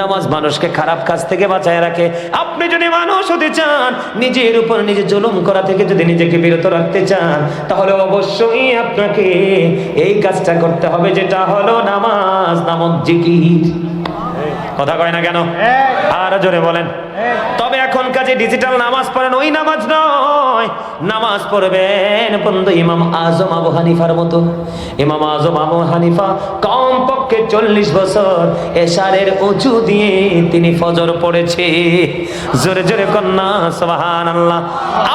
নামাজ মানুষকে খারাপ কাজ থেকে বাঁচায় রাখে। আপনি যদি মানুষ হতে চান, নিজের উপর নিজে জুলুম করা থেকে যদি নিজেকে বিরত রাখতে চান, তাহলে অবশ্যই আপনাকে এই কাজটা করতে হবে, যেটা হলো নামাজ নামক জিকির। কথা কয় না কেন? আর জোরে বলেন। তবে এখন কাজে ডিজিটাল নামাজ পড়েন, ওই নামাজ নয়। নামাজ পড়বেন বন্ধু ইমাম আজম আবু হানিফার মতো। ইমাম আজম আবু হানিফা কমপক্ষে 40 বছর এশারের উঁচু দিয়ে তিনি ফজর পড়েছে। জোরে জোরে কন্যা সুবহানাল্লাহ।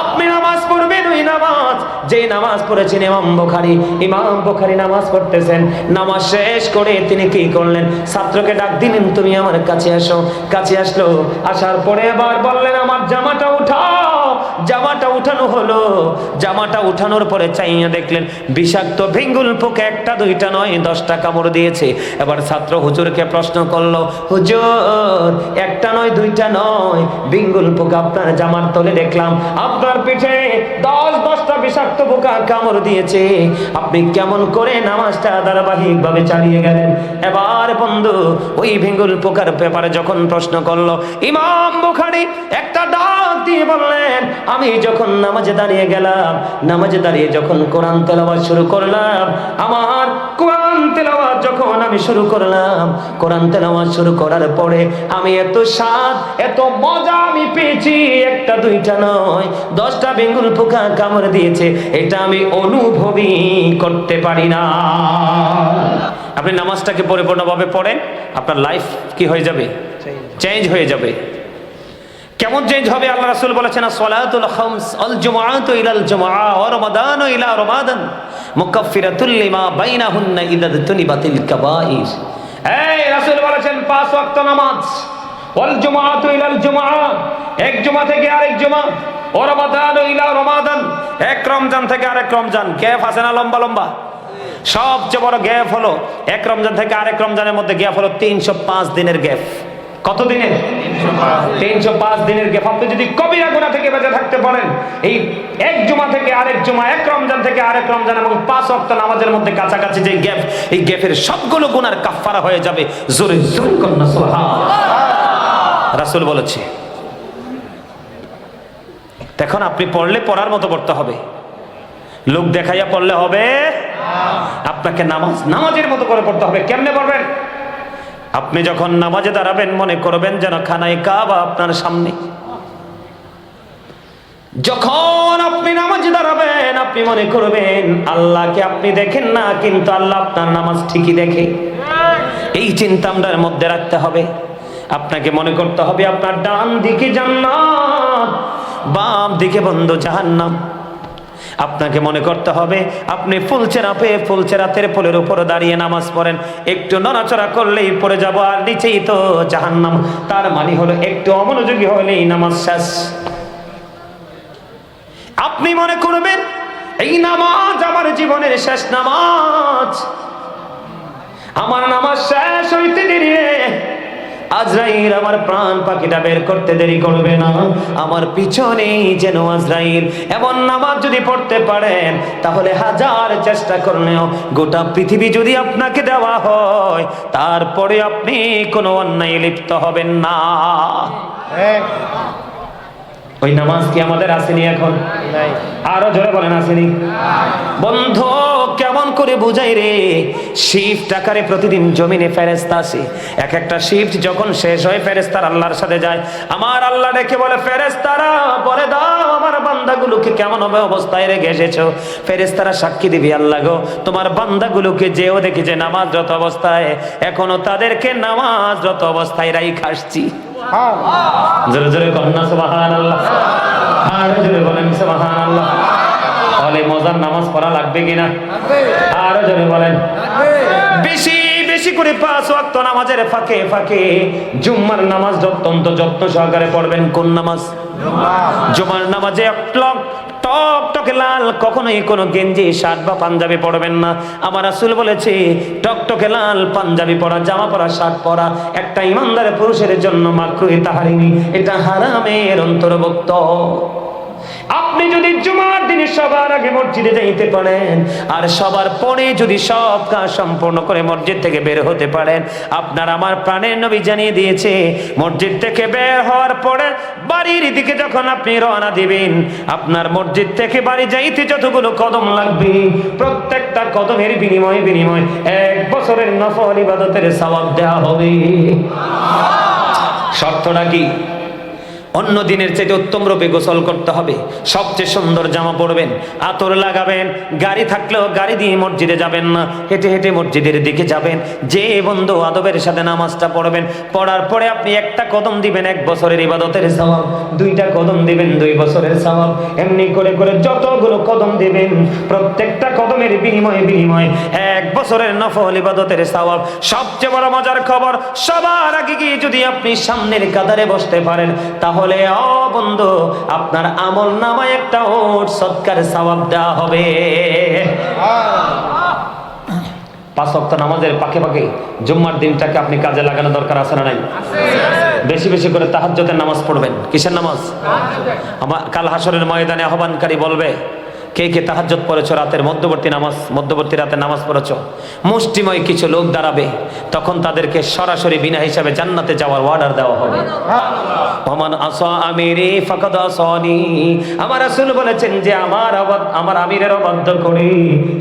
আপনি নামাজ পড়বেন ওই নামাজ যে নামাজ পড়েছেন ইমাম বুখারী। ইমাম বুখারী নামাজ পড়তেছেন, নামাজ শেষ করে তিনি কি করলেন? ছাত্রকে ডাক দিলেন, তুমি আমার কাছে আসো। কাছে আসলো, আসার পরে এবার বললেন, আমার জামাটা উঠাও। জামাটা উঠানো হলো। জামাটা উঠানোর পরে চাইয়া দেখলেন বিষাক্ত ভিঙ্গুল পোকা একটা দুইটা নয় 10টা কামড় দিয়েছে। এবার ছাত্র হুজুরকে প্রশ্ন করলো, হুজুর একটা নয় দুইটা নয় ভিঙ্গুল পোকা আপনার জামার তলে দেখলাম, আপনার পিঠে 10টা বিষাক্ত পোকা কামড় দিয়েছে, আপনি কেমন করে নামাজটা ধারাবাহিক ভাবে চালিয়ে গেলেন? এবার বন্ধু ওই ভিঙ্গুল পোকার ব্যাপারে যখন প্রশ্ন করলো, ইমাম বুখারী একটা ডাক দিয়ে বললেন, আমি যখন নামাজে দাঁড়িয়ে গেলাম, নামাজে দাঁড়িয়ে যখন কোরআন তেলাওয়াত শুরু করলাম, আমার কোরআন তেলাওয়াত যখন আমি শুরু করলাম, কোরআন তেলাওয়াত শুরু করার পরে আমি এত স্বাদ এত মজা আমি পেয়েছি, একটা দুইটা নয় 10টা ভিঙ্গুল পোকা কামড় দিয়েছে, এটা আমি অনুভবই করতে পারি না। আপনি নামাজটাকে পরিপূর্ণভাবে পড়েন, আপনার লাইফ কি হয়ে যাবে? চেঞ্জ হয়ে যাবে। কেমন চেঞ্জ হবে? আল্লাহ রাসূল বলেছেন, সালাতুল খামস আল জুমআতু ইলাল জুমআ ওয়া রমাদানু ইলা রমাদান মুকাফফিরাতুল লিমা বাইনাহুন্না ইযা তুনিবাতিল কাবাইর। এই রাসূল বলেছেন 5 ওয়াক্ত নামাজ, ওয়াল জুমআতু ইলাল জুমআ, এক জুমা থেকে আরেক জুমা, ওয়া রমাদানু ইলা রমাদান, এক রমজান থেকে আরেক রমজান। গ্যাপ আছে না লম্বা লম্বা? সবচেয়ে বড় গ্যাপ হলো এক রমজান থেকে আরেক রমজানের মধ্যে গ্যাপ হলো 305 দিনের গ্যাপ। কত দিনের? 305 দিনের গ্যাপ। আপনি যদি কবিরা গুনাহ থেকে বেঁচে থাকতে পারেন, এই এক জুমা থেকে আরেক জুমা, এক রমজান থেকে আরেক রমজান এবং 5 ওয়াক্ত নামাজের মধ্যে কাছাকাছি যে গ্যাপ, এই গ্যাপের সবগুলো গুনার কাফারা হয়ে যাবে। জোরে জোরে কন্যা সুবহানাল্লাহ। রাসূল বলেছে। এখন আপনি পড়লে পড়ার মতো পড়তে হবে, লোক দেখাইয়া পড়লে হবে আপনাকে নামাজের মতো করে পড়তে হবে। কেমনে পড়বেন? আপনি যখন নামাজে দাঁড়াবেন মনে করবেন যেন খানায় কাবা আপনার সামনে। যখন আপনি নামাজে দাঁড়াবেন আপনি মনে করবেন আল্লাহকে আপনি দেখেন না, কিন্তু আল্লাহ আপনার নামাজ ঠিকই দেখে। এই চিন্তা আপনার মধ্যে রাখতে হবে। আপনাকে মনে করতে হবে আপনার ডান দিকে জান্নাত, বাম দিকে বন্ধ জাহান্নাম। আপনাকে মনে করতে হবে আপনি ফুলচেরাতের পোলের উপর দাঁড়িয়ে নামাজ পড়েন, একটু নড়াচড়া করলেই পড়ে যাব, আর নিচেই তো জাহান্নাম। তার মানে হলো একটু অমনোযোগী হলেই নামাজ শেষ। আপনি মনে করবেন এই নামাজ আমার জীবনের শেষ নামাজ, আমার নামাজ শেষ হইতে দেরি, আজরাইল আমার প্রাণ পাখিটা বের করতে দেরি করবে না, আমার পিছনেই যেন আজরাইল। এমন নামাজ যদি পড়তে পারেন তাহলে হাজার চেষ্টা করলেও গোটা পৃথিবী যদি আপনাকে দেওয়া হয় তারপরে আপনি কোনো অন্যায় লিপ্ত হবেন না। ওই নামাজ কি আমাদের আসেনি এখন? আরো জোরে বলেন আসেনি? বন্ধু কেমন করে বুঝাই রে? শিফট আকারে প্রতিদিন জমিনে ফেরেশতা আসে। এক একটা শিফট যখন শেষ হয় ফেরেশতারা আল্লাহর সাথে যায়। আমার আল্লাহ ডেকে বলে, ফেরেশতারা বলে দাও আমার বান্দাগুলোকে কেমন হবে অবস্থায় রেখে এসেছো। ফেরেশতারা সাক্ষী দিবি, আল্লাহ গো তোমার বান্দাগুলোকে যেও দেখি যে নামাজরত অবস্থায়, এখনো তাদেরকে নামাজরত অবস্থায় রাইখা আসছি। জোরে জোরে কন্যা সুবহানাল্লাহ। আর জোরে বলেন সুবহানাল্লাহ। তাহলে মজার নামাজ পড়া লাগবে কিনা? আর জোরে বলেন। বেশি বেশি করে 5 ওয়াক্ত নামাজের ফাঁকে ফাঁকে জুম্মার নামাজ অত্যন্ত যত্ন সহকারে পড়বেন। কোন নামাজ? জুমার নামাজে টকটকে লাল কখনোই কোনো গেঞ্জি শার্ট বা পাঞ্জাবি পরবেন না। আমার রাসূল বলেছে টকটকে লাল পাঞ্জাবি পরা, জামা পরা, শার্ট পরা একটা ইমানদার পুরুষের জন্য মাকরুহ তাহরিমি, এটা হারামের অন্তর্ভুক্ত। আপনি যদি জুমার দিনে সবার আগে মসজিদে যাইতে পারেন আর সবার পরে যদি সব কাজ সম্পূর্ণ করে মসজিদ থেকে বের হতে পারেন, আপনার আমার প্রাণের নবী জানিয়ে দিয়েছে মসজিদ থেকে বের হওয়ার পরে বাড়ির দিকে যখন আপনি রওনা দিবেন, আপনার মসজিদ থেকে বাড়ি যাইতে যতগুলো কদম লাগবে প্রত্যেকটা কদমের বিনিময়ে 1 বছরের নফল ইবাদতের সওয়াব দেওয়া হবে। শর্তটা কি? অন্য দিনের চাইতে উত্তম রূপে গোসল করতে হবে, সবচেয়ে সুন্দর জামা পরবেন, আতর লাগাবেন, গাড়ি থাকলেও গাড়ি দিয়ে মসজিদে যাবেন না, হেঁটে হেঁটে মসজিদের দিকে যাবেন, যে বন্ধু আদবের সাথে নামাজটা পড়বেন, পড়ার পরে আপনি একটা কদম দিবেন 1 বছরের ইবাদতের সওয়াব, 2টা কদম দিবেন 2 বছরের সওয়াব, এমনি করে করে যতগুলো কদম দিবেন প্রত্যেকটা কদমের বিনিময়ে 1 বছরের নফল ইবাদতের সওয়াব। সবচেয়ে বড় মজার খবর, সবার আগে গিয়ে যদি আপনি সামনের কাতারে বসতে পারেন তাহলে ও বন্ধু আপনার আমল নামায় একটা ওট সৎকার সওয়াব দেওয়া হবে। 5 ওয়াক্ত নামাজের পাকে পাকে জুম্মার দিনটাকে আপনি কাজে লাগানো দরকার আছে না নাই? বেশি বেশি করে তাহাজ্জুদের নামাজ পড়বেন। কিসের নামাজ? কাল হাসরের ময়দানে আহ্বানকারী বলবে, কে কে তাহাজ্জুদ পড়েছো, রাতের মধ্যবর্তী রাতে নামাজ পড়েছো? মুষ্টিময় কিছু লোক দাঁড়াবে, তখন তাদেরকে সরাসরি বিনা হিসাবে জান্নাতে যাওয়ার অর্ডার দেওয়া হবে। ওমান আসা আমিরি ফাকাদ আসানি, আমার রাসূল বলেছেন যে আমার আমিরের অবাধ্য করে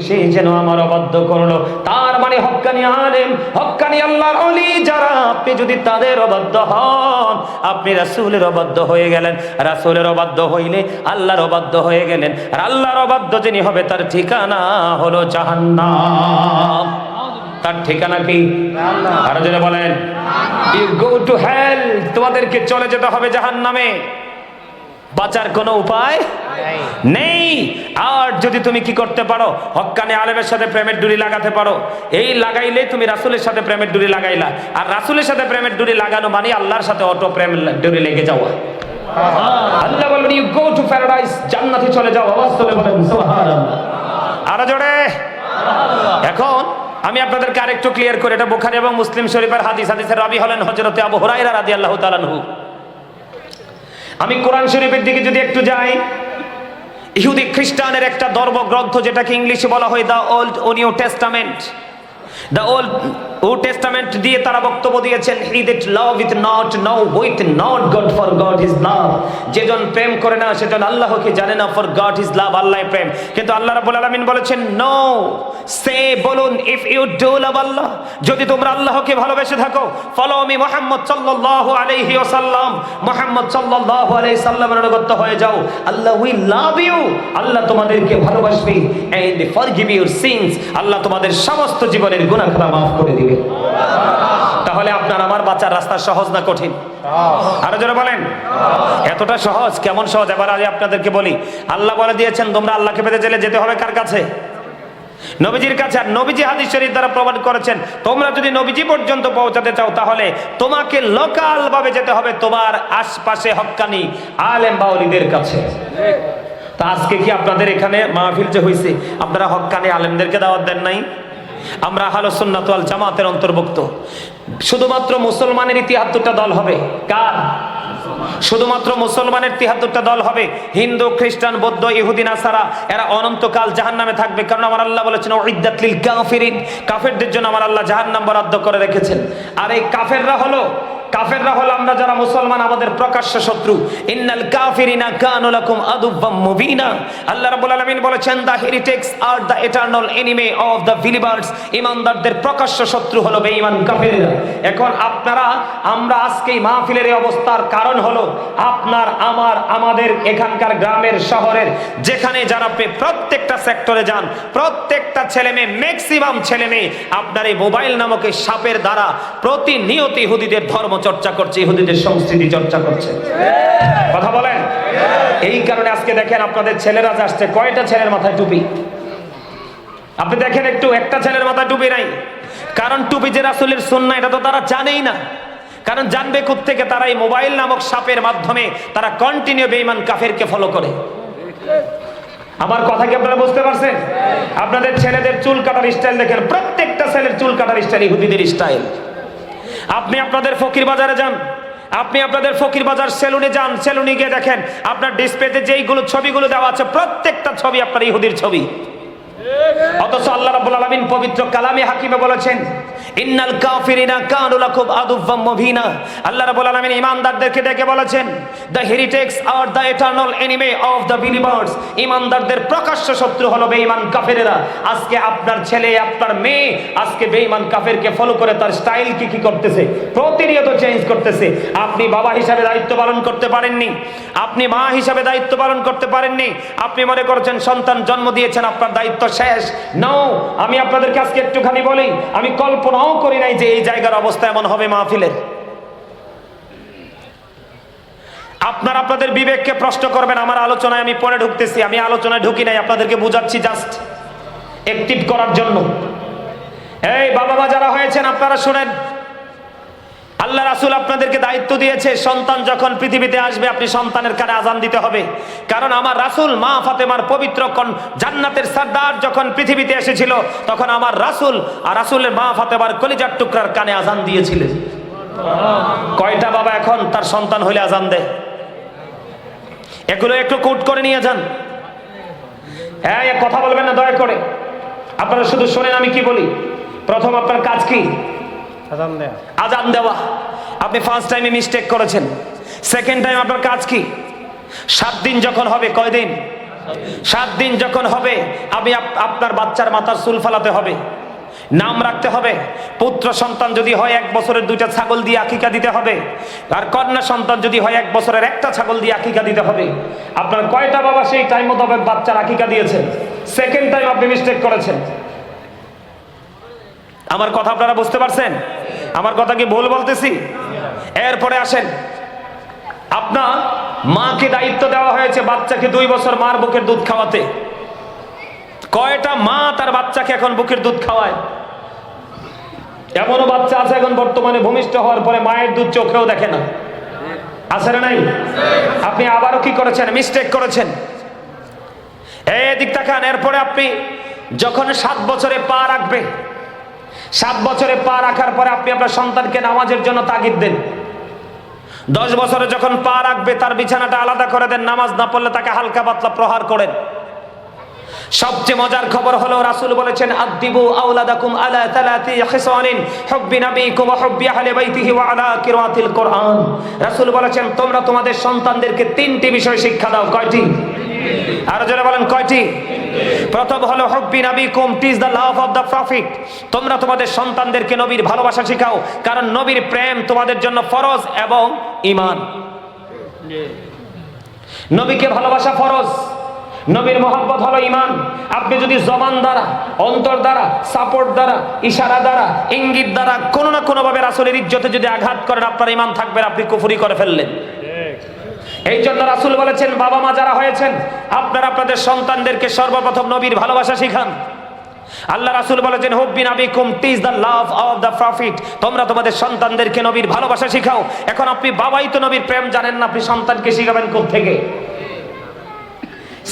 সে যেন আমার অবাধ্য করলো। তার মানে হক্কানি আলেম, হক্কানি আল্লাহর ওলি যারা, আপনি যদি তাদের অবাধ্য হন আপনি রাসূলের অবাধ্য হয়ে গেলেন, রাসূলের অবাধ্য হইলে আল্লাহর অবাধ্য হয়ে গেলেন, আর আল্লাহর অবাধ্য যিনি হবে তার ঠিকানা হলো জাহান্নাম। তার ঠিকানা কি? আরো জোরে বলেন, ইউ গো টু হেল, তোমাদেরকে চলে যেতে হবে জাহান্নামে, বাঁচার কোনো উপায় নেই। আর যদি তুমি কি করতে পারো, হক্কানি আলেমের সাথে প্রেমের ডুরি লাগাতে পারো, এই লাগাইলে তুমি রাসূলের সাথে প্রেমের ডুরি লাগাইলা, আর রাসূলের সাথে প্রেমের ডুরি লাগানো মানে আল্লাহর সাথে অটো প্রেম ডুরি লেগে যাওয়া। আল্লাহ বলেন ইউ গো টু প্যারাডাইস, জান্নাতে চলে যাও। আওয়াজ তুলে বলেন সুবহানাল্লাহ, আরো জোরে। এখন আমি আপনাদেরকে আরেকটু ক্লিয়ার করে, এটা বুখারী এবং মুসলিম শরীফের হাদিস, হাদিসের রাবী হলেন হযরত আবু হুরায়রা রাদিয়াল্লাহু তাআলা আনহু। আমি কোরআন শরীফের দিকে যদি একটু যাই, ইহুদি খ্রিস্টানের একটা ধর্মগ্রন্থ যেটাকে ইংলিশে বলা হয় দ্য ওল্ড ও new testament, the old testament দিয়ে তারা বক্তব্য দিয়েছেন, he that loveth not knoweth not God, for God is love, যেজন প্রেম করে না সেজন আল্লাহকে জানে না, for God is love, আল্লাহই প্রেম। কিন্তু আল্লাহ রাব্বুল আলামিন বলেছেন নো, সে বলুন ইফ ইউ ডু লাভ আল্লাহ, যদি তোমরা আল্লাহকে ভালোবেসে থাকো, ফলো মি মুহাম্মদ সাল্লাল্লাহু আলাইহি ওয়াসাল্লাম, মুহাম্মদ সাল্লাল্লাহু আলাইহি সাল্লামের অনুগত হয়ে যাও, আল্লাহ উইল লাভ ইউ, আল্লাহ তোমাদেরকে ভালোবাসবে, এন্ড ফরগিভ ইউর সিনস, আল্লাহ তোমাদের সমস্ত জীবনের গুনাহ খাতা মাফ করে দিবে। তাহলে আপনার আমার বাঁচার রাস্তা সহজ না কঠিন? আরো জোরে বলেন, এতটা সহজ। কেমন সহজ? এবার আজ আপনাদেরকে বলি, আল্লাহ বলে দিয়েছেন তোমরা আল্লাহকে পেতে চাইলে যেতে হবে কার কাছে? নবীজির কাছে। আর নবীজি হাদিস শরীফ দ্বারা প্রমাণ করেছেন তোমরা যদি নবীজি পর্যন্ত পৌঁছাতে চাও তাহলে তোমাকে লোকাল ভাবে যেতে হবে তোমার আশপাশে হক্কানি আলেম বা ওলিদের কাছে। তা আজকে কি আপনাদের এখানে মাহফিল যে হয়েছে আপনারা হক্কানি আলেমদেরকে দাওয়াত দেন নাই? আমরা আহলুস সুন্নাত ওয়াল জামাতের অন্তর্ভুক্ত। শুধুমাত্র মুসলমানের 73টা দল হবে। কার? শুধুমাত্র মুসলমানের 73টা দল হবে। হিন্দু, খ্রিস্টান, বৌদ্ধ, ইহুদি, নাসারা এরা অনন্তকাল জাহান্নামে থাকবে। কারণ আমার আল্লাহ বলেছেন উইদ্দাত লিল কাফিরিন, কাফেরদের জন্য আমার আল্লাহ জাহান্নাম বরাদ্দ করে রেখেছেন। আর এই কাফেররা হলো আমরা যারা মুসলমান, আমাদের প্রকাশ্য শত্রু। ইন্নাল কাফিরিনা কানু লাকুম আদুওয়াম মুবিনা, আল্লাহ রাব্বুল আলামিন বলেছেন the heretics are the eternal enemy of the believers, ঈমানদারদের প্রকাশ্য শত্রু হলো বেঈমান কাফেররা। এখন আমরা আজকে এই মাহফিলের এই অবস্থার কারণ হলো আপনার আমাদের এখানকার গ্রামের শহরের যেখানে যারা প্রত্যেকটা সেক্টরে যান, প্রত্যেকটা ছেলে মেয়ে, ম্যাক্সিমাম ছেলে মেয়ে আপনার এই মোবাইল নামক এই সাপের দ্বারা প্রতিনিয়ত ইহুদিদের ধর্ম চর্চা করছে, ইহুদিদের সংস্কৃতি চর্চা করছে। কথা বলেন। এই কারণে আজকে দেখেন আপনাদের ছেলেরা আসছে, কয়টা ছেলের মাথায় টুপি? আপনি দেখেন একটু, একটা ছেলের মাথায় টুপি নাই। কারণ টুপি যে রাসূলের সুন্নাহ এটা তো তারা জানেই না। কারণ জানবে কোত্থেকে? তারা এই মোবাইল নামক সাপের মাধ্যমে তারা কন্টিনিউ বেঈমান কাফেরকে ফলো করে। আমার কথা কি আপনারা বুঝতে পারছেন? আপনাদের ছেলেদের চুল কাটার স্টাইল দেখেন, প্রত্যেকটা ছেলের চুল কাটার স্টাইল ইহুদিদের স্টাইল। আপনি আপনাদের ফকির বাজারে যান, আপনি আপনাদের ফকির বাজার সেলুনে যান, সেলুনে গিয়ে দেখেন আপনার ডিসপ্লেতে যেইগুলো ছবিগুলো দেওয়া আছে প্রত্যেকটা ছবি আপনার ইহুদির ছবি। অথচ আল্লাহ রাব্বুল আলামিন পবিত্র কালামে হাকিমে বলেছেন, ইন্নাল কাফিরিনা কানু লাকুম আদুওয়াম মুবিনা। আল্লাহ রাব্বুল আলামিন ঈমানদারদেরকে ডেকে বলেছেন, the heretics are the eternal enemy of the believers. ঈমানদারদের প্রকাশ্য শত্রু হলো বেঈমান কাফেরেরা। আজকে আপনার ছেলে, আপনার মেয়ে আজকে বেঈমান কাফেরকে ফলো করে তার স্টাইল কি করতেছে, প্রতিনিয়ত চেঞ্জ করতেছে। আপনি বাবা হিসাবে দায়িত্ব পালন করতে পারেননি, আপনি মা হিসাবে দায়িত্ব পালন করতে পারেননি। আপনি মনে করছেন সন্তান জন্ম দিয়েছেন, আপনার দায়িত্ব শেষ। নাও, আমি আপনাদেরকে আজকে একটুখানি বলি, আমি কল্পনাও করি নাই যে এই জায়গার অবস্থা এমন হবে মাহফিলের। আপনারা আপনাদের বিবেককে প্রশ্ন করবেন। আমার আলোচনায় আমি পরে ঢুকতেছি, আমি আলোচনায় ঢুকি নাই, আপনাদেরকে বুঝাচ্ছি জাস্ট অ্যাক্টিভ করার জন্য। এই বাবা মা যারা হয়েছেন আপনারা শুনেন, আল্লাহ রাসূল আপনাদেরকে দায়িত্ব দিয়েছে, সন্তান যখন পৃথিবীতে আসবে আপনি সন্তানের কানে আজান দিতে হবে। কারণ আমার রাসূল মা ফাতেমার পবিত্র জান্নাতের সরদার যখন পৃথিবীতে এসেছিল তখন আমার রাসূল আর রাসূলের মা ফাতেমার কলিজার টুকরার কানে আজান দিয়েছিলেন। কয়টা বাবা এখন তার সন্তান হইলে আজান দেয়? এগুলো একটু কোট করে নিয়ে যান। হ্যাঁ, কথা বলবেন না দয়া করে, আপনারা শুধু শোনেন আমি কি বলি। প্রথম আপনার কাজ কি? আজান দেওয়া। আপনি ফার্স্ট টাইমে মিস্টেক করেছেন। সেকেন্ড টাইম আপনার কাজ কি? 7 দিন যখন হবে, কয়দিন? 7 দিন যখন হবে আমি আপনার বাচ্চার মাথার চুল ফালাতে হবে, নাম রাখতে হবে। পুত্র সন্তান যদি হয় 1 বছরের 2টা ছাগল দিয়ে আকিকা দিতে হবে, আর কন্যা সন্তান যদি হয় 1 বছরের 1টা ছাগল দিয়ে আকিকা দিতে হবে। আপনার কয়টা বাবা সেই টাইম মোতাবেক বাচ্চার আকিকা দিয়েছেন? সেকেন্ড টাইম আপনি মিস্টেক করেছেন। আমার কথা আপনারা বুঝতে পারছেন? আমার কথা কি ভুল বলতেছি? এরপরে আসেন, আপনার মাকে দায়িত্ব দেওয়া হয়েছে বাচ্চাকে 2 বছর মার বুকের দুধ খাওয়াতে। কয়টা মা তার বাচ্চাকে এখন বুকের দুধ খাওয়ায়? এমনও বাচ্চা আছে এখন বর্তমানে ভূমিষ্ঠ হওয়ার পরে মায়ের দুধ চোখেও দেখে না, আছে না নাই? আপনি আবারও কি করেছেন? মিস্টেক করেছেন। এদিক তাকান। এরপরে আপনি যখন 7 বছরে পা রাখবে, 7 বছরে পা রাখার পরে আপনি আপনার সন্তানকে নামাজের জন্য তাগিদ দেন। 10 বছরে যখন পা রাখবে তার বিছানাটা আলাদা করে দেন, নামাজ না পড়লে তাকে হালকা পাতলা প্রহার করেন। সবচেয়ে মজার খবর হলো রাসূল বলেছেন, আদিবু আওলাদাকুম আলা 3 খিসালিন হুব্বি নবীকুম ওয়া হুব্বি আহলি বাইতিহি ওয়া আলা কিরাতিল কোরআন। রাসূল বলেছেন তোমরা তোমাদের সন্তানদেরকে 3টি বিষয় শিক্ষা দাও। কয়টি? আর যারা বলেন কয়টি? প্রথম হলো হুব্বি নবীকুম, টিজ the love of the profit. তোমরা তোমাদের সন্তানদেরকে নবীর ভালোবাসা শেখাও, কারণ নবীর প্রেম তোমাদের জন্য ফরজ এবং ঈমান। নবীকে ভালোবাসা ফরজ, নবীর মহব্বত হলো ঈমান। আপনি যদি জবান দ্বারা, অন্তর দ্বারা, সাপোর্ট দ্বারা, ইশারা দ্বারা, ইঙ্গিত দ্বারা কোনো না কোনো ভাবে রাসূলের ইজ্জতে যদি আঘাত করেন আপনার ঈমান থাকবে না, আপনি কুফরি করে ফেললেন। এই জন্য রাসূল বলেছেন বাবা মা যারা হয়েছেন আপনারা আপনাদের সন্তানদেরকে সর্বপ্রথম নবীর ভালোবাসা শিখান। আল্লাহ রাসূল বলেছেন হুব্বি নবীকুম টিজ the love of the profit. তোমরা তোমাদের সন্তানদেরকে নবীর ভালোবাসা শিখাও। এখন আপনি বাবাই তো নবীর প্রেম জানেন না, আপনি সন্তানকে শিখাবেন কোথা থেকে?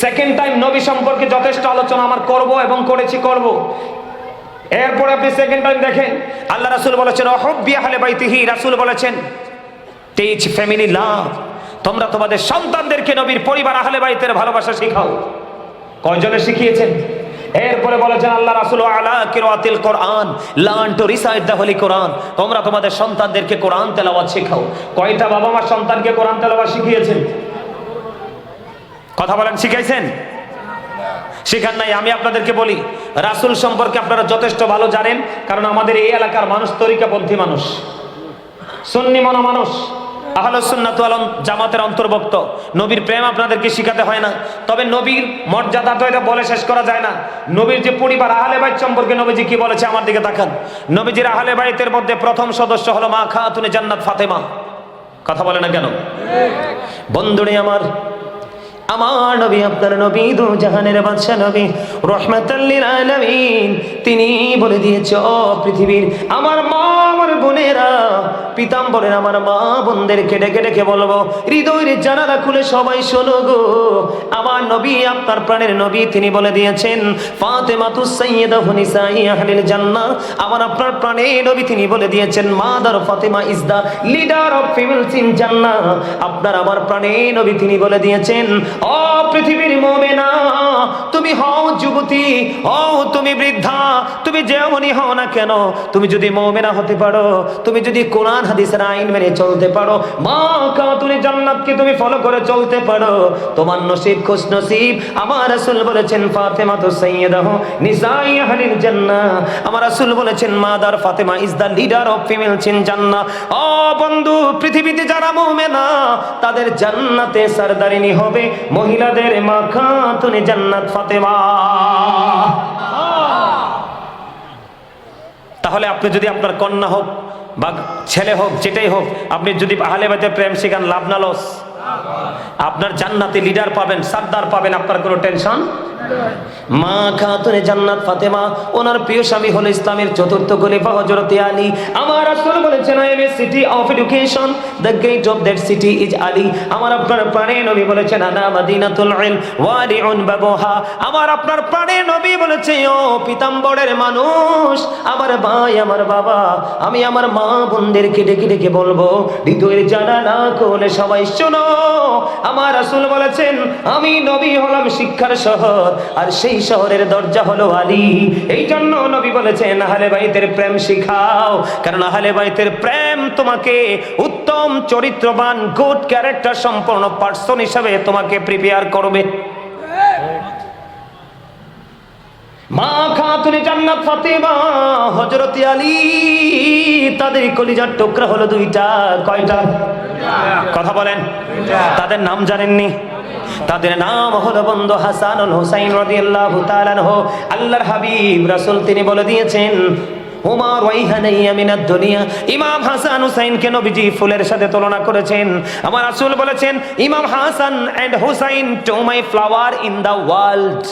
সেকেন্ড টাইম নবী সম্পর্কে যথেষ্ট আলোচনা আমার করব এবং করেছি, করব। এরপরে আপনি সেকেন্ড টাইম দেখেন আল্লাহ রাসূল বলেছেন হুব্বি আহলি বাইতিহি। রাসূল বলেছেন টিচ ফ্যামিলি লাভ। তোমরা তোমাদের সন্তানদেরকে নবীর পরিবার আহলে বাইতের ভালোবাসা শিখাও। কয়জনে শিখিয়েছেন? এরপরে বলেছেন আল্লাহ রাসূল আলা কিরাতিল Quran, learn to recite the holy Quran. তোমরা তোমাদের সন্তানদেরকে কোরআন তেলাওয়াত শেখাও। কয়টা বাবা মা সন্তানকে কোরআন তেলাওয়াত শিখিয়েছেন? কথা বলেন, শিখাইছেন? শিখান নাই। আমি আপনাদেরকে বলি রাসূল সম্পর্কে আপনারা যথেষ্ট ভালো জানেন, কারণ আমাদের এই এলাকার মানুষ তরিকাপন্থী মানুষ, সুন্নি মনা মানুষ, আহলুস সুন্নাত ওয়াল জামাতের অন্তর্ভুক্ত। নবীর প্রেম আপনাদেরকে শিখাতে হয় না, তবে নবীর মর্যাদাটা এটা বলে শেষ করা যায় না। নবীর যে পরিবার আহলে বাইত সম্পর্কে নবীজি কি বলেছে আমার দিকে তাকান। নবীজির আহলে বাইতের মধ্যে প্রথম সদস্য হলো মা খাতুনে জান্নাত ফাতেমা। কথা বলে না কেন? বন্ধুরে আমার, আমার নবী আপনার নবী দু জাহানের বাদশা নবী রাহমাতাল লিল আলামিন, তিনি বলে দিয়েছে ও পৃথিবীর আমার মা আমার বোনেরা, পিতাম্বরের আমার মা বোনদেরকে ডেকে ডেকে বলবো, হৃদয়ের জানালা খুলে সবাই শোনো গো, আমার নবী, আপনার প্রাণের নবী, তিনি বলে দিয়েছেন ফাতেমাতুস সাইয়্যিদাতু নিসাই আহলিল জান্নাহ। আমার আপনার প্রাণের নবী তিনি বলে দিয়েছেন mother Fatima is the leader of females in Jannah. আপনার আমার প্রাণের নবী তিনি বলে দিয়েছেন, ও পৃথিবীর মুমিনা, তুমি হও যুবতী, হও তুমি বৃদ্ধা, তুমি যেমনই হও না কেন, তুমি যদি মুমিনা হতে পারো, তুমি যদি কোরআন হাদিসের আইন মেনে চলতে পারো, মা খাতুনে জান্নাতকে তুমি ফলো করে চলতে পারো, তোমার নসিব খুশ নসিব। আমার রাসূল বলেছেন ফাতেমাতুস সাইয়্যিদাতু নিসাই আহলিল জান্নাহ। আমার রাসূল বলেছেন mother Fatima is the leader of females in Jannah. ও বন্ধু, পৃথিবীতে যারা মুমিনা তাদের জান্নাতে সরদারিনী হবে মহিলাদের মা খাতুনে জান্নাত ফাতেমা। তাহলে আপনি যদি আপনার কন্যা হোক বা ছেলে হোক, যেটাই হোক, আপনি যদি আহলে বাইতের প্রেম শিখান, লাভ না লস? আপনার জান্নাতে লিডার পাবেন, সরদার পাবেন, আপনার কোনো টেনশন। মা খাতুনে জান্নাত ফাতেমা, ওনার প্রিয় স্বামী হলো ইসলামের চতুর্থ খলিফা হযরত আলী। আমার রাসূল বলেছেন I am a city of education, the gate of that city is Ali. আমার আপনার প্রাণের নবী বলেছেন আনা মাদিনাতুল ইলম ওয়ালিউন বাবুহা। আমার আপনার প্রাণের নবী বলেছে, ও পিতাম্বরের মানুষ, আমার ভাই, আমার বাবা, আমি আমার মা বোনদেরকে ডেকে ডেকে বলবো, হৃদয়ের জানালা খুলে সবাই শোনো। আমার রাসূল বলেছেন আমি নবী হলাম শিক্ষার শহর, আর সেই শহরের দরজা হলো আলী। এই জন্য নবী বলেছেন আহলে বাইতের প্রেম শিখাও, কারণ আহলে বাইতের প্রেম তোমাকে উত্তম চরিত্রবান, গুড ক্যারেক্টার সম্পন্ন পার্সন হিসাবে তোমাকে প্রিপেয়ার করবে। মা খাতুনে জান্নাত ফাতেমা, হযরত আলী, তাদের কলিজার টুকরা হলো দুইটা। কয়টা? কথা বলেন। তাদের নাম জানেননি? তাদের নাম হলো বন্ধু হাসানুল হুসাইন রাদিয়াল্লাহু তাআলা আনহু। আল্লাহর হাবিব রাসূল তিনি বলে দিয়েছেন উমার ওয়াইহানাইয়া মিনাদ দুনিয়া। ইমাম হাসান হুসাইনকে নবীজি ফুলের সাথে তুলনা করেছেন। আমার রাসূল বলেছেন Imam Hasan and Husain two my flower in the world.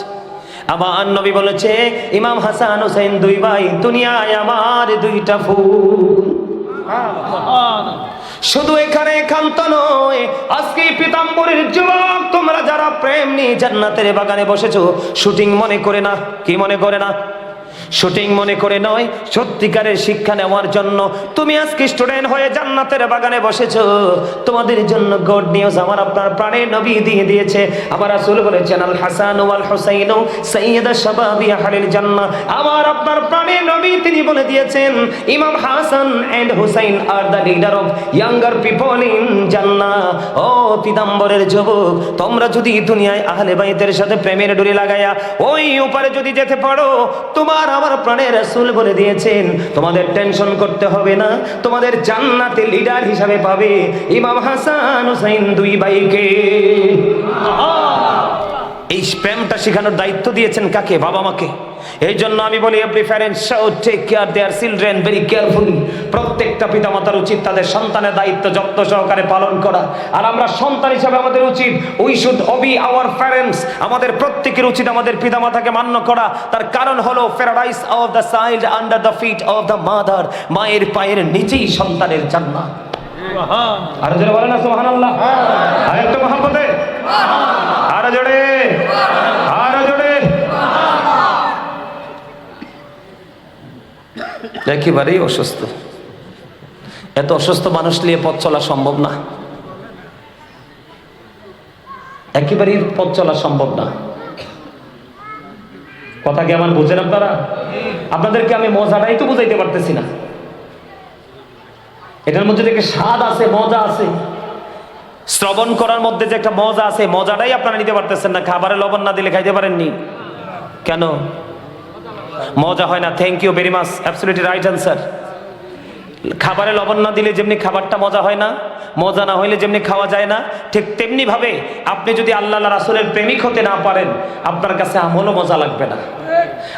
আমার নবী বলেছে ইমাম হাসান হুসাইন দুই ভাই, দুনিয়ায় আমার দুইটা ফুল। শুধু এখানে একান্ত নয়, আজকে পিতাম্বরের যুবক তোমরা যারা প্রেম নিয়ে জান্নাতের বাগানে বসেছো, শুটিং মনে করে না, কি মনে করে না? শুটিং মনে করে নয়, সত্যিকারের শিক্ষা নেওয়ার জন্য তুমি আজকে স্টুডেন্ট হয়ে জান্নাতের বাগানে বসেছো। তোমাদের জন্য গুড নিউজ আমার আপনার প্রাণের নবী দিয়ে দিয়েছে। আমার রাসূল বলেছেন আল হাসান ওয়াল হুসাইন সাইয়্যিদা শাবাবি আহলিল জান্নাহ। আমার আপনার প্রাণের নবী তিনি বলে দিয়েছেন Imam Hasan and Hussain are the leader of younger people in Jannah. ও পিতাম্বরের যুবক, তোমরা যদি দুনিয়ায় আহলে বাইতের সাথে প্রেমের ডুরি লাগায়া ওই উপরে যদি যেতে পারো, তোমার আমার প্রাণের রাসূল বলে দিয়েছেন তোমাদের টেনশন করতে হবে না, তোমাদের জান্নাতে লিডার হিসাবে পাবে ইমাম হাসান হুসাইন দুই ভাইকে। এই প্রেমটা শেখানোর দায়িত্ব দিয়েছেন কাকে? বাবা মাকে। এই জন্য আমি বলি every parent should take care their children very carefully. প্রত্যেকটা পিতামাতার উচিত তাদের সন্তানের দায়িত্ব যত্ন সহকারে পালন করা। আর আমরা সন্তান হিসাবে আমাদের উচিত we should Obi our parents. আমাদের প্রত্যেকের উচিত আমাদের পিতামাতাকে মান্য করা। তার কারণ হলো paradise of the child under the feet of the mother. মায়ের পায়ের নিচেই সন্তানের জান্নাত। আর জোরে বলেন না সুবহানাল্লাহ। আর একটু মহব্বতে, আর জোরে, আর জোরে। একেবারেই অসুস্থ। এত অসুস্থ মানুষ নিয়ে পথ চলা সম্ভব না, একেবারেই পথ চলা সম্ভব না। কথা কি আমার বুঝেন আপনারা? আপনাদেরকে আমি মজাটাই তো বুঝাইতে পারতেছি না। এটার মধ্যে যে একটা স্বাদ আছে, মজা আছে, শ্রবণ করার মধ্যে যে একটা মজা আছে, মজাটাই আপনারা নিতে পারতেছেন না। খাবারে লবণ না দিলে খাইতে পারেননি কেন? মজা হয় না। Thank you very much, absolutely right answer. খাবারে লবণ না দিলে যেমনি খাবারটা মজা হয় না, মজা না হইলে যেমনি খাওয়া যায় না, ঠিক তেমনি ভাবে আপনি যদি আল্লাহ রাসূলের প্রেমিক হতে না পারেন, আপনার কাছে আমলও মজা লাগবে না।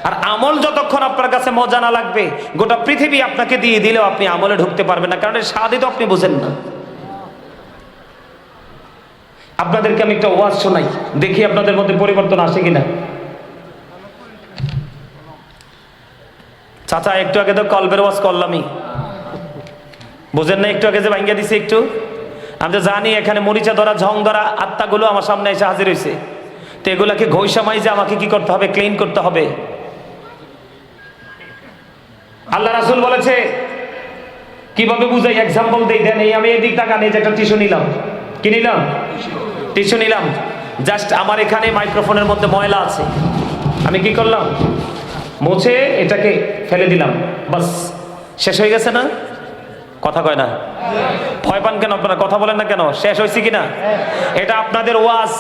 আর আমল যতক্ষণ আপনার কাছে মজা না লাগবে, গোটা পৃথিবী আপনাকে দিয়ে দিলেও আপনি আমলে ঢুকতে পারবেন না, কারণ এর স্বাদই তো আপনি বুঝেন না। আপনাদেরকে আমি একটা ওয়াজ শোনাই, দেখি আপনাদের মধ্যে পরিবর্তন আসে কিনা। চাচা একটু আগে তো কলবের ওয়াজ করলামই, বুঝেন না? একটু আগে যে ভাঙ্গা দিছে একটু, আমি তো জানি এখানে মরিচা ধরা ঝং ধরা আত্মাগুলো আমার সামনে এসে হাজির হয়েছে। তো এগুলাকে ঘষা মাইজে আমাকে কি করতে হবে? ক্লিন করতে হবে। আল্লাহ রাসূল বলেছে, কিভাবে বুঝাই? এক্সাম্পল দেই, দেন। এই আমি এদিক টাকা নিয়ে একটা টিস্যু নিলাম। কি নিলাম? টিস্যু নিলাম। জাস্ট আমার এখানে মাইক্রোফোনের মধ্যে ময়লা আছে, আমি কি করলাম? মুছে এটাকে ফেলে দিলাম, বাস শেষ হয়ে গেছে না? কথা কয় না? ভয় পান কেন আপনারা? কথা বলেন না কেন? শেষ হয়েছে কিনা? এটা আপনাদের ওয়াজ।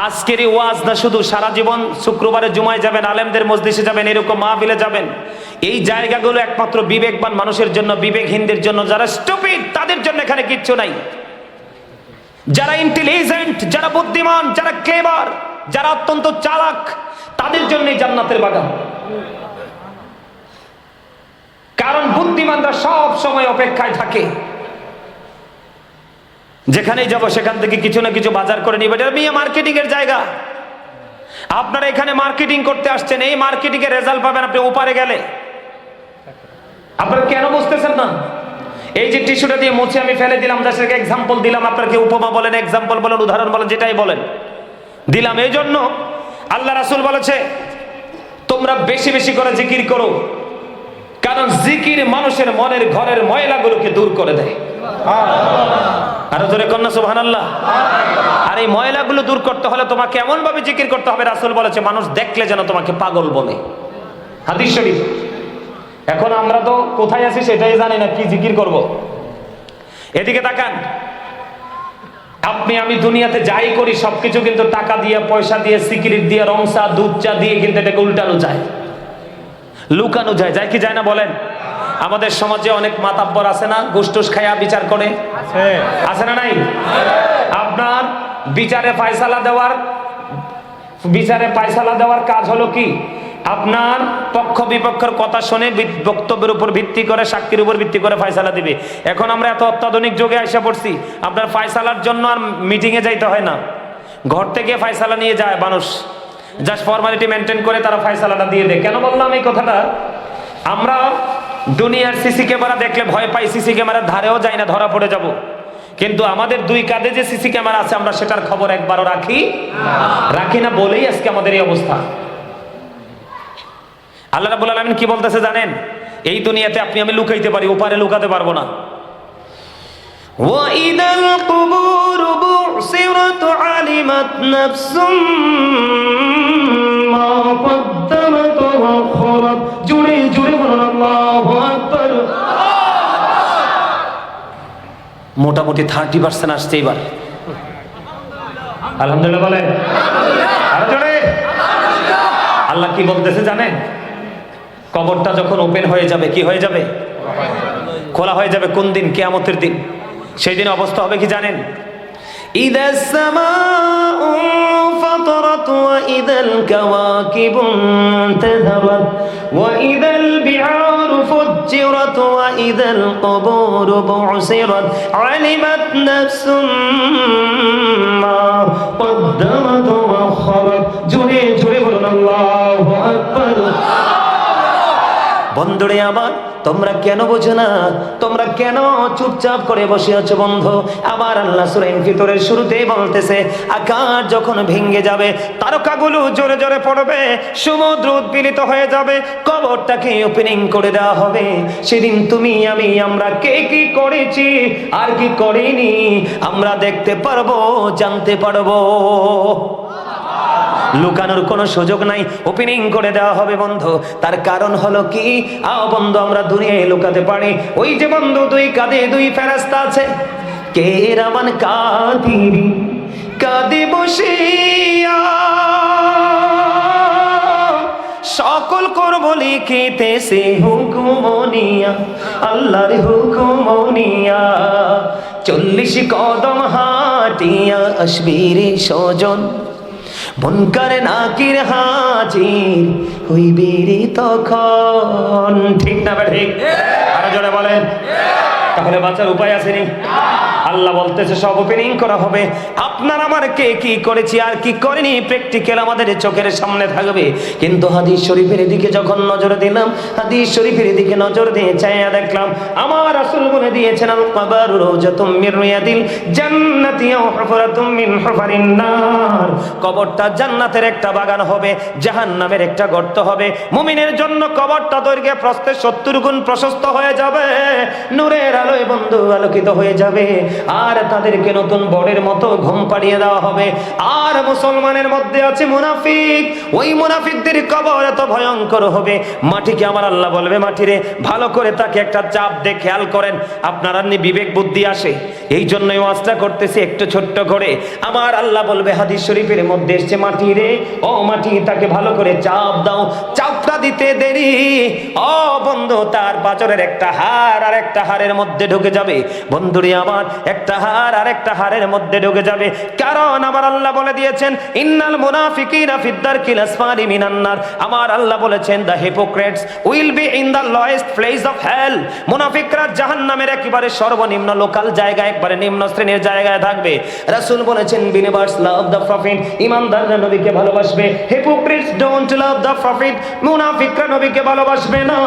আজকেরই ওয়াজ না শুধু, সারা জীবন শুক্রবারে জুমায় যাবেন, আলেমদের মজলিসে যাবেন, এরকম মাহফিলে যাবেন। এই জায়গাগুলো একমাত্র বিবেকবান মানুষের জন্য, বিবেকহীনদের জন্য, যারা স্টুপিড তাদের জন্য এখানে কিচ্ছু নাই। যারা ইন্টেলিজেন্ট, যারা বুদ্ধিমান, যারা ক্লেভার, যারা অত্যন্ত চালাক, তাদের জন্যই জান্নাতের বাগান। কারণ বুদ্ধিমানরা সব সময় অপেক্ষায় থাকে, যেখানেই যাব সেখান থেকে কিছু না কিছু বাজার করে নিবে। এটা মিয়া মার্কেটিং এর জায়গা। আপনারা এখানে মার্কেটিং করতে আসছেন, এই মার্কেটিং এর রেজাল্ট পাবেন আপনি ওপারে গেলে। আপনারা কেন বুঝতেছেন না? এই যে টিস্যুটা দিয়ে মুছে আমি ফেলে দিলাম, জাস্ট এক্সাম্পল দিলাম। আপনাকে উপমা বলেন, এক্সাম্পল বলেন, উদাহরণ বলেন, যেটাই বলেন দিলাম। এই জন্য আল্লাহ রাসূল বলেছে, তোমরা বেশি বেশি করে জিকির করো, কারণ জিকির মানুষের মনের ঘরের ময়লাগুলোকে দূর করে দেয়। আরো জোরে কন্যা সুবহানাল্লাহ। আর এই ময়লাগুলো দূর করতে হলে তোমাকে এমন ভাবে জিকির করতে হবে, রাসূল বলেছে মানুষ দেখলে যেন তোমাকে পাগল বলে। হাদিস শরীফ। এখন আমরা তো কোথায় আছি সেটাই জানি না, কি জিকির করব। এদিকে তাকান, আপনি আমি দুনিয়াতে যাই করি সবকিছু কিন্তু টাকা দিয়ে, পয়সা দিয়ে, সিকিরিট দিয়ে, রংসা, দুধ চা দিয়ে কিন্তু এটাকে উল্টানো যায়, লুকানো যায়। যায় কি যায় না বলেন? আমাদের সমাজে অনেক মাতাব্বর আছে না, গোষ্ঠুস খায়া বিচার করে, আছে না নাই? আপনার বিচারে ফায়সালা দেওয়ার কাজ হলো কি? আপনার পক্ষ বিপক্ষের কথা শুনে বক্তব্যের উপর ভিত্তি করে, সাক্ষীর উপর ভিত্তি করে ফায়সালা দিবে। এখন আমরা এত অত্যাধুনিক যুগে এসে পড়ছি, আপনার ফায়সালার জন্য আর মিটিংয়ে যাইতে হয় না, ঘর থেকে ফায়সালা নিয়ে যায় মানুষ। জাস্ট ফর্মালিটি মেনটেন করে তারা ফায়সালাটা দিয়ে দেয়। কেন বললাম এই কথাটা? আমরা দুনিয়ার সিসি ক্যামেরা দেখলে ভয় পাই, সিসি ক্যামেরার ধারেও যাই না, ধরা পড়ে যাব। কিন্তু আমাদের দুই কাঁধে যে সিসি ক্যামেরা আছে, আমরা সেটার খবর একবারও রাখি না বলেই আজকে আমাদের এই অবস্থা। আল্লাহ রাব্বুল আলামিন কি বলতেছে জানেন? এই দুনিয়াতে আপনি আমি লুকাইতে পারি, ওপারে লুকাতে পারবো না। ওয়াইদাল কুবুর বুসিরাত আলিমাত নাফসুম মা কদ্দামাত ওয়া আখরাত। জোরে জোরে বলুন আল্লাহু আকবার। মোটামুটি 30% আসছে এবার, আলহামদুলিল্লাহ বলেন। আরো জোরে। আল্লাহ কি বলতেছে জানেন? কবরটা যখন ওপেন হয়ে যাবে, কি হয়ে যাবে? খোলা হয়ে যাবে। কোন দিন? কিয়ামতের দিন। সেই দিন অবস্থা হবে কি জানেন? ইদাস সামাউ ফাতারাত ওয়া ইদাল কাওয়াকিবু ইনতাযারাত ওয়া ইদাল বিহারু ফুজ্জিরাত ওয়া ইদাল কুবুরু বুসিরাত আলিমাত নাফসুম মা কদ্দামাত ওয়া আখরাত। জোরে জোরে বলুন আল্লাহু আকবার। বন্ধুরে আমার, তোমরা কেন বোঝো না? তোমরা কেন চুপচাপ করে বসে আছো বন্ধু? আমার আল্লাহ সূরা ইনফিতরের শুরুতেই বলতেছে, আকাশ যখন ভেঙে যাবে, তারকাগুলো জোরে জোরে পড়বে, সমুদ্র উদ্বেলিত হয়ে যাবে, কবরটাকে ওপেনিং করে দেওয়া হবে। সেদিন তুমি আমি আমরা কে কি করেছি আর কি করিনি আমরা দেখতে পারবো, জানতে পারবো। লুকানোর কোনো সুযোগ নাই, ওপেনিং করে দেওয়া হবে বন্ধু। তার কারণ হলো কি? বন্ধু, আমরা দুনিয়ায় লুকাতে পারি। ওই যে বন্ধু, দুই কাঁধে দুই ফেরেশতা আছে, কে রামান কাদিরি কাঁদে বসিয়া সকল করব লিখিতেছে হুকুমনিয়া, আল্লাহর হুকুমনিয়া। 40 কদম হাঁটিয়া আসবিরে সজন, মুনকার নাকির হাজির হইবি রে তখন। ঠিক না ঠিক? আরো জোরে বলেন। তাহলে বাঁচার উপায় আছে নি? আল্লাহ বলতেছে সব ওপেনিং করা হবে। আপনার আমার কে কি করেছি আর কি করেনি প্র্যাকটিক্যাল আমাদের চোখের সামনে থাকবে। কিন্তু হাদিস শরীফের দিকে যখন নজর দিলাম, হাদিস শরীফের দিকে নজর দিয়ে চাইয়া দেখলাম আমার রাসূল বলে দিয়েছেন আল কবরু রাওজাতুম মির রিয়াদিল জান্নাতি ওয়া হুফরাতুম মিন হুফারিন নার। কবরটা জান্নাতের একটা বাগান হবে, জাহান্নামের একটা গর্ত হবে। মুমিনের জন্য কবরটা দৈর্ঘ্যে প্রস্থে 70 গুণ প্রশস্ত হয়ে যাবে, নূরের আলোয় বন্ধু আলোকিত হয়ে যাবে। আর তাদেরকে নতুন বরের মতো ঘুম পাড়িয়ে দেওয়া হবে। আর মুসলমানের মধ্যে আছে মুনাফিক, ওই মুনাফিকদের কবর এত ভয়ঙ্কর হবে, মাটিকে আমার আল্লাহ বলবে মাটিরে ভালো করে তাকে একটা চাপ দিয়ে খেয়াল করেন। আপনারা বিবেক বুদ্ধি আসে, এই জন্যই ওয়াজটা করতেছি একটু ছোট্ট করে। আমার আল্লাহ বলবে হাদিস শরীফের মধ্যে এসছে মাটিরে ও মাটি তাকে ভালো করে চাপ দাও। চাপটা দিতে দেরি ও বন্ধু তার বাজরের একটা হাড় আর একটা হাড়ের মধ্যে ঢুকে যাবে। বন্ধুরে আমার একটা হাড় আর একটা হাড়ের মধ্যে ঢুকে যাবে, কারণ আমার আল্লাহ বলে দিয়েছেন ইন্নাল মুনাফিকিনা ফিদ দারকিল আসফালি মিনান নার। আমার আল্লাহ বলেছেন the hypocrites will be in the lowest place of hell. মুনাফিকরা জাহান্নামের একেবারে সর্বনিম্ন লোকাল জায়গায়, একবারে নিম্ন শ্রেণীর জায়গায় থাকবে। রাসূল বলেছেন বিলিভার্স লাভ দ্য প্রফিট, ইমানদাররা নবীকে ভালোবাসবে। Hypocrites don't love the profit, মুনাফিকরা নবীকে ভালোবাসবে না।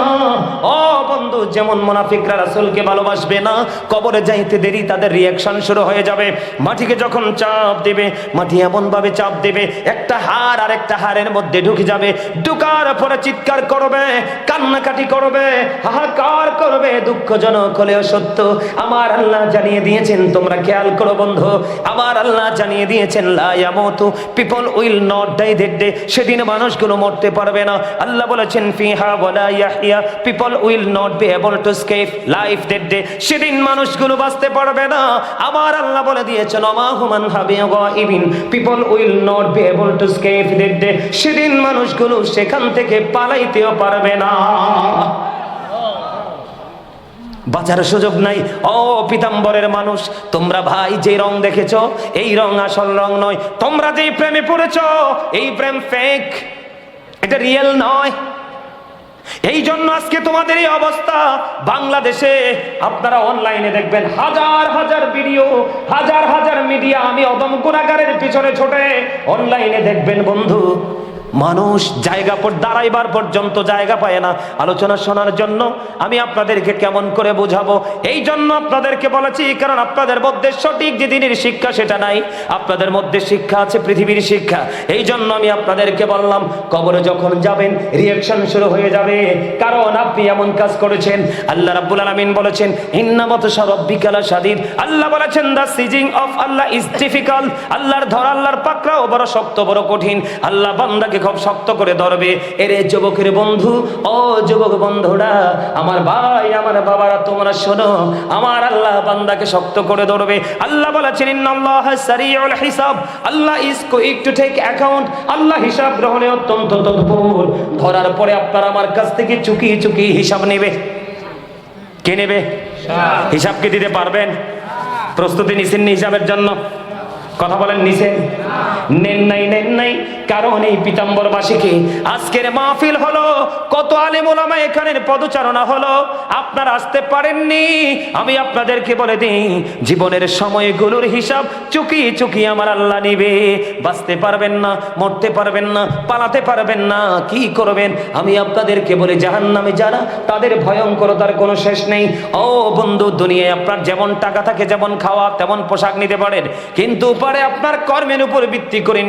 ও বন্ধু যেমন মুনাফিকরা রাসূলকে ভালোবাসবে না, কবরে যাইতে দেরি তাদের রিঅ্যাকশন শুরু হয়ে যাবে। মাটিকে যখন চাপ দেবে, মাটি এমন ভাবে চাপ দেবে একটা হাড় আর একটা হাড়ের মধ্যে ঢুকে যাবে। ঢুকার পরে চিৎকার করবে, কান্নাকাটি করবে, হাহাকার করবে। দুঃখজনক হলেও সত্য, আমার আল্লাহ জানিয়ে দিয়েছেন, তোমরা খেয়াল করো বন্ধু, আমার আল্লাহ জানিয়ে দিয়েছেন লা ইয়ামুতু, people will not die that day. সেদিন মানুষগুলো মরতে পারবে না। আল্লাহ বলেছেন ফিহা ওয়ালা ইয়াহইয়া, people will not be able to escape life that day. সেদিন মানুষগুলো বাঁচতে পারবে না। আমার আল্লাহ বলে দিয়েছেন ওমা হুমান গায়িবিন, people will not be able to escape that day. সেদিন মানুষগুলো সেখান থেকে পালাইতেও পারবে না, বাঁচার সুযোগ নাই। ও পিতাম্বরের মানুষ, তোমরা ভাই যে রং দেখেছো এই রং আসল রং নয়। তোমরা যেই প্রেমে পড়েছো এই প্রেম ফেক, এটা রিয়েল নয়। এই জন্য আজকে তোমাদের এই অবস্থা। বাংলাদেশে আপনারা অনলাইনে দেখবেন হাজার হাজার ভিডিও, হাজার হাজার মিডিয়া। আমি অদম গুনাহগারের পিছনে ছোটে অনলাইনে দেখবেন বন্ধু, মানুষ জায়গা পর দাঁড়াইবার পর্যন্ত জায়গা পায় না আলোচনা শোনার জন্য। আমি আপনাদেরকে কেমন করে বোঝাবো? এই জন্য আপনাদেরকে বলেছি, কারণ আপনাদের মধ্যে সঠিক যে দিনের শিক্ষা সেটা নাই, আপনাদের মধ্যে শিক্ষা আছে পৃথিবীর শিক্ষা। এই জন্য আমি আপনাদেরকে বললাম কবরে যখন যাবেন রিঅ্যাকশন শুরু হয়ে যাবে, কারণ আপনি এমন কাজ করেছেন। আল্লাহ রাব্বুল আলামিন বলেছেন ইন্না বাতশা রাব্বিকা লাশাদীদ। আল্লাহ বলেছেন the seizing of Allah is difficult. আল্লাহর ধরা, আল্লাহর পাকড়াও বড় শক্ত, বড় কঠিন। আল্লাহ বান্দাকে খুব শক্ত করে ধরবে। এরে যুবকের বন্ধু, ও যুবক বন্ধুরা, আমার ভাই, আমার বাবারা, তোমরা শোনো, আমার আল্লাহ বান্দাকে শক্ত করে ধরবে। আল্লাহ বলেছেন ইন্নাল্লাহা সারিউল হিসাব, Allah is quick to take account. Allah হিসাব গ্রহণে অত্যন্ত তৎপর। ধরার পরে আপনার আমার কাছ থেকে চুকি চুকি হিসাব নেবে। কে নেবে? হিসাব কি দিতে পারবেন? প্রস্তুতি নিছেন হিসাবের জন্য? কথা বলেন নিছেন? নেন নাই, নেন নাই। কারণ এই পিতাম্বরবাসীকে আজকের মাহফিল হলো, কত আলেম ওলামা এখানের পদচারণা হলো, আপনারা আসতে পারেননি। আমি আপনাদেরকে বলে দিই, জীবনের সময়গুলোর হিসাব চুকি চুকি আমার আল্লাহ নিবে। বাঁচতে পারবেন না, মরতে পারবেন না, পালাতে পারবেন না, কি করবেন? আমি আপনাদেরকে বলি জাহান্নামে যারা, তাদের ভয়ঙ্করতার কোনো শেষ নেই। ও বন্ধু, দুনিয়ায় আপনার যেমন টাকা থাকে, যেমন খাওয়া তেমন পোশাক নিতে পারেন, কিন্তু পারে আপনার কর্মের উপর ভিত্তি করেন।